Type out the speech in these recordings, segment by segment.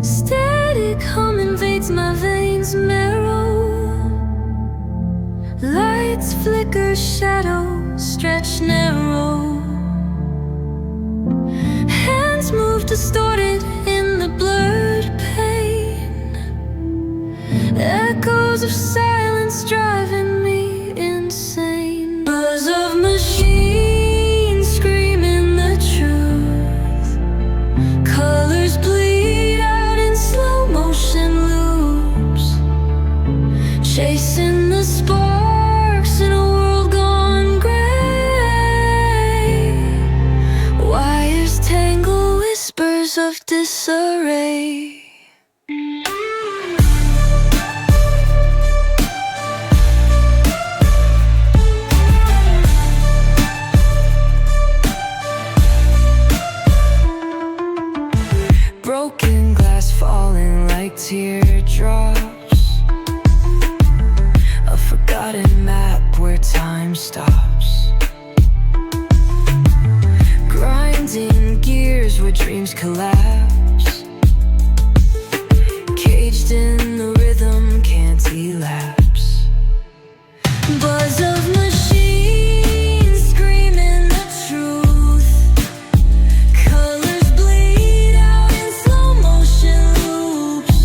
Static hum invades my veins marrow. Lights flicker, shadows stretch narrow. Hands move distorted in the blurred pain. Echoes of silence driving me insane. Buzz of machines screaming the truth. Colors bleed out in slow motion loops, chasing the sparks in a world gone gray. Wires tangle, whispers of disarray. Broken glass falling like teardrops. A forgotten map where time stops. Grinding gears where dreams collapse. Caged in the rhythm, can't elapse. Buzz of machines screaming the truth. Colors bleed out in slow motion loops,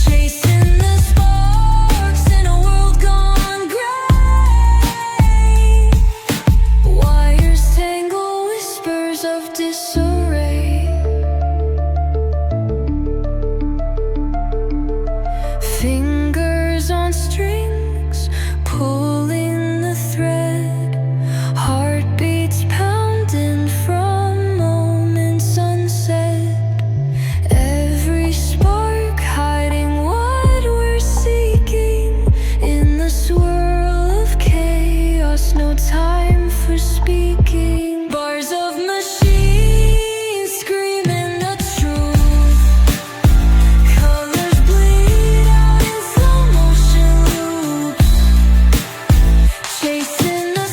chasing the sparks in a world gone gray. Wires tangle, whispers of disarray. Fingers on strings, pulling the thread. Heartbeats pounding from moments unsaid. Every spark hiding what we're seeking. In the swirl of chaos, no time for speaking.